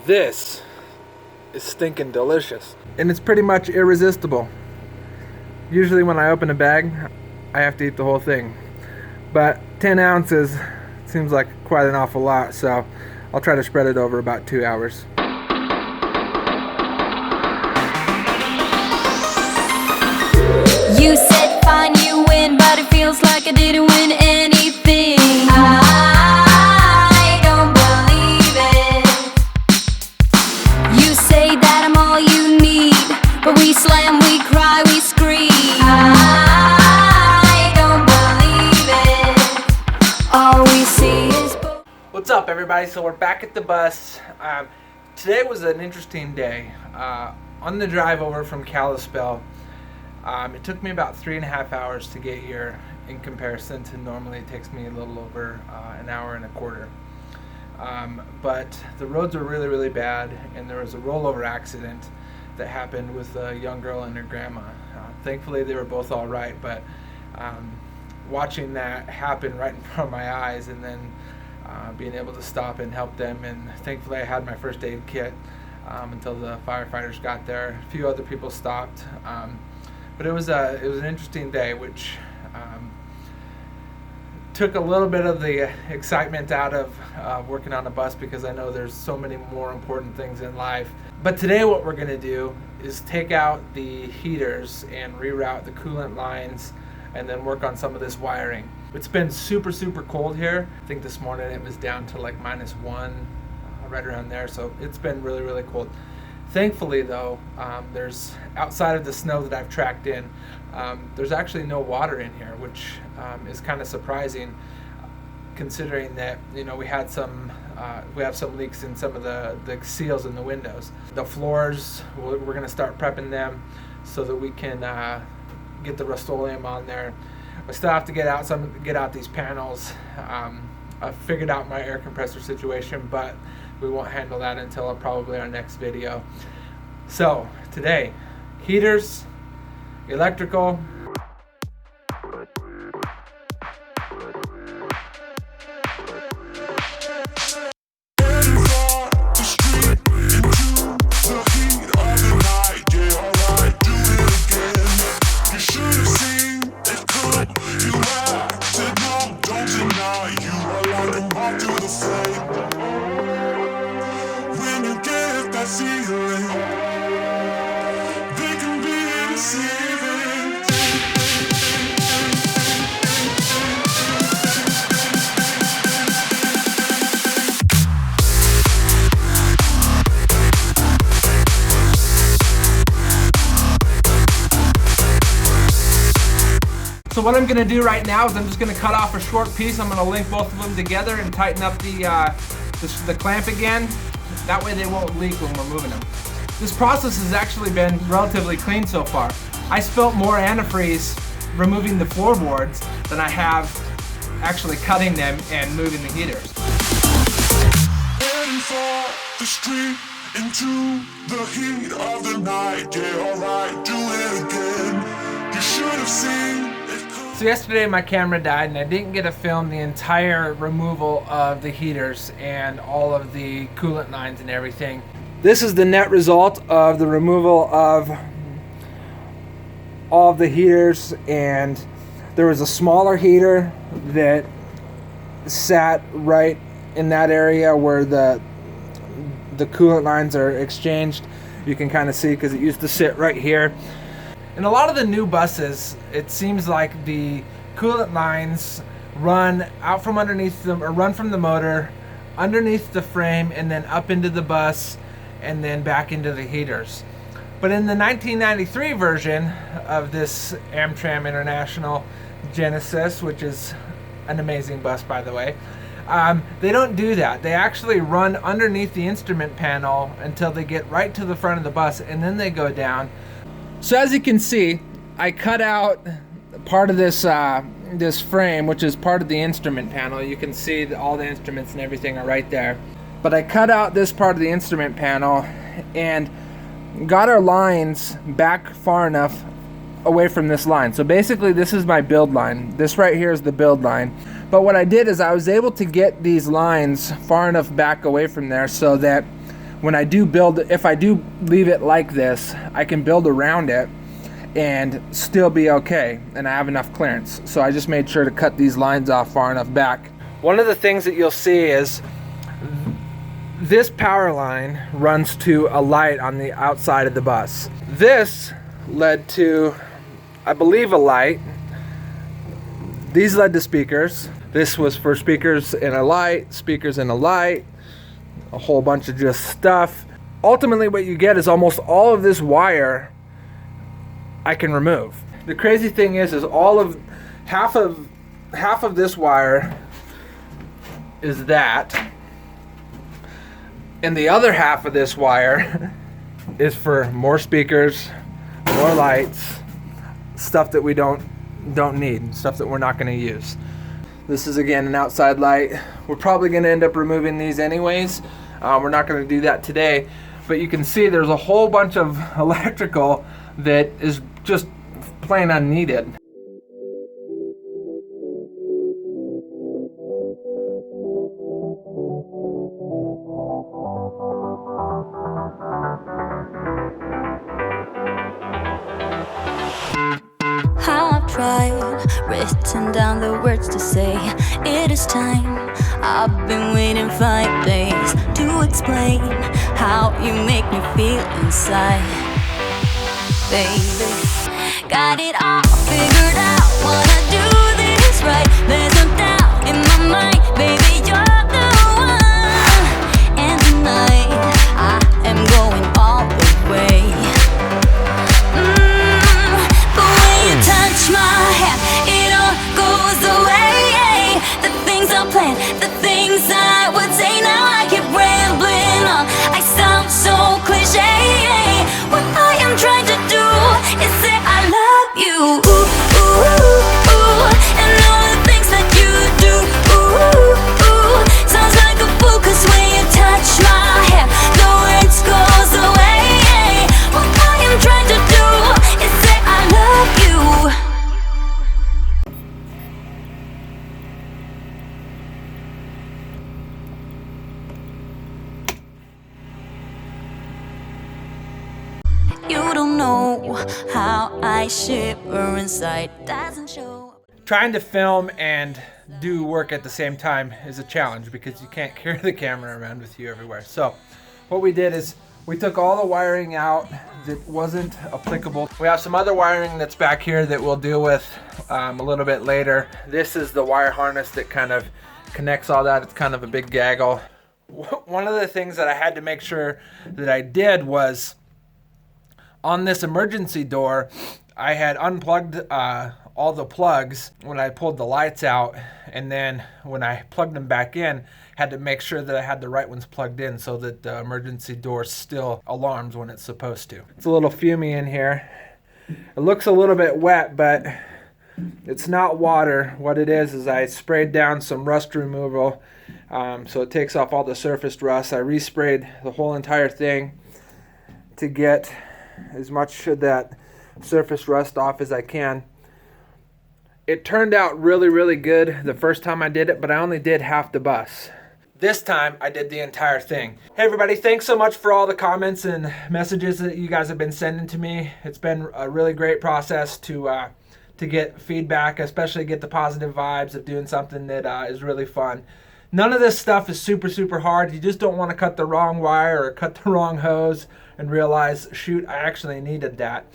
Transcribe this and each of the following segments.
This is stinking delicious. And it's pretty much irresistible. Usually when I open a bag, I have to eat the whole thing. But 10 ounces seems like quite an awful lot, so I'll try to spread it over about 2 hours. You said fine, you win, but it feels like I didn't win anything. I don't believe it. You say that I'm all you need, but we slam, we cry, we scream. I don't believe it. All we see is What's up, everybody? So we're back at the bus. Today was an interesting day. On the drive over from Kalispell, it took me about 3.5 hours to get here in comparison to normally it takes me a little over an hour and a quarter. But the roads were really, really bad, and there was a rollover accident that happened with a young girl and her grandma. Thankfully, they were both all right, but watching that happen right in front of my eyes and then being able to stop and help them, and thankfully I had my first aid kit until the firefighters got there. A few other people stopped. But it was an interesting day, which took a little bit of the excitement out of working on a bus, because I know there's so many more important things in life. But today what we're going to do is take out the heaters and reroute the coolant lines and then work on some of this wiring. It's been super, super cold here. I think this morning it was down to like -1, right around there. So it's been really, really cold. Thankfully, though, there's, outside of the snow that I've tracked in, there's actually no water in here, which is kind of surprising, considering that we have some leaks in some of the seals in the windows. The floors, we're going to start prepping them so that we can get the Rust-Oleum on there. I still have to get out these panels. I've figured out my air compressor situation, but we won't handle that until probably our next video. So today, heaters, electrical. So what I'm going to do right now is I'm just going to cut off a short piece. I'm going to link both of them together and tighten up the clamp again. That way they won't leak when we're moving them. This process has actually been relatively clean so far. I spilt more antifreeze removing the floorboards than I have actually cutting them and moving the heaters. Heading for the street into the heat of the night. Yeah, alright, do it again. You should have seen. So yesterday my camera died and I didn't get to film the entire removal of the heaters and all of the coolant lines and everything. This is the net result of the removal of all of the heaters, and there was a smaller heater that sat right in that area where the coolant lines are exchanged. You can kind of see because it used to sit right here. In a lot of the new buses, it seems like the coolant lines run out from underneath them, or run from the motor, underneath the frame, and then up into the bus, and then back into the heaters. But in the 1993 version of this Amtrak International Genesis, which is an amazing bus, by the way, they don't do that. They actually run underneath the instrument panel until they get right to the front of the bus, and then they go down. So as you can see, I cut out part of this this frame, which is part of the instrument panel. You can see that all the instruments and everything are right there. But I cut out this part of the instrument panel and got our lines back far enough away from this line. So basically this is my build line. This right here is the build line. But what I did is I was able to get these lines far enough back away from there so that when I do build, if I do leave it like this, I can build around it and still be okay, and I have enough clearance. So I just made sure to cut these lines off far enough back. One of the things that you'll see is this power line runs to a light on the outside of the bus. This led to, I believe, a light. These led to speakers. This was for speakers and a light, speakers and a light, a whole bunch of just stuff. Ultimately what you get is almost all of this wire I can remove. The crazy thing is half of this wire is that, and the other half of this wire is for more speakers, more lights, stuff that we don't need, stuff that we're not going to use. This is again an outside light. We're probably going to end up removing these anyways. We're not going to do that today, but you can see there's a whole bunch of electrical that is just plain unneeded. I've tried, written down the words to say it is time. I've been waiting 5 days to explain how you make me feel inside. Baby, got it all figured out, wanna do this right. There's no doubt in my mind, baby, you're the one. And tonight, I am going all the way. The way you touch my hand, it all goes away. The things I planned, the things I would say, now I keep rambling on. I sound so cliche. What I am trying to do is say I love you. Ooh, ooh, ooh, ooh. And all the things that you do. Ooh, ooh, ooh. Sounds like a fool, 'cause when you touch my hair, the words goes away. What I am trying to do is say I love you. You don't know how I shiver inside. Doesn't show. Trying to film and do work at the same time is a challenge because you can't carry the camera around with you everywhere. So what we did is we took all the wiring out that wasn't applicable. We have some other wiring that's back here that we'll deal with a little bit later. This is the wire harness that kind of connects all that. It's kind of a big gaggle. One of the things that I had to make sure that I did was on this emergency door, I had unplugged all the plugs when I pulled the lights out, and then when I plugged them back in, had to make sure that I had the right ones plugged in so that the emergency door still alarms when it's supposed to. It's a little fumey in here. It looks a little bit wet, but it's not water. What it is I sprayed down some rust removal, so it takes off all the surfaced rust. I resprayed the whole entire thing to get as much of that surface rust off as I can. It turned out really, really good the first time I did it, but I only did half the bus. This time I did the entire thing. Hey everybody, thanks so much for all the comments and messages that you guys have been sending to me. It's been a really great process to get feedback, especially get the positive vibes of doing something that is really fun. None of this stuff is super, super hard. You just don't want to cut the wrong wire or cut the wrong hose and realize, shoot, I actually needed that.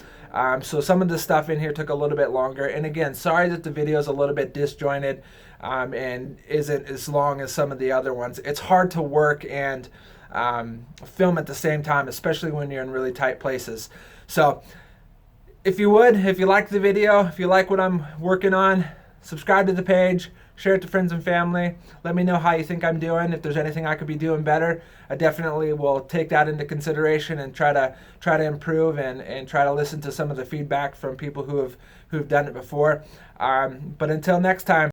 So some of the stuff in here took a little bit longer. And again, sorry that the video is a little bit disjointed and isn't as long as some of the other ones. It's hard to work and film at the same time, especially when you're in really tight places. So if you like the video, if you like what I'm working on, subscribe to the page, share it to friends and family. Let me know how you think I'm doing. If there's anything I could be doing better, I definitely will take that into consideration and try to improve and try to listen to some of the feedback from people who've done it before. But until next time.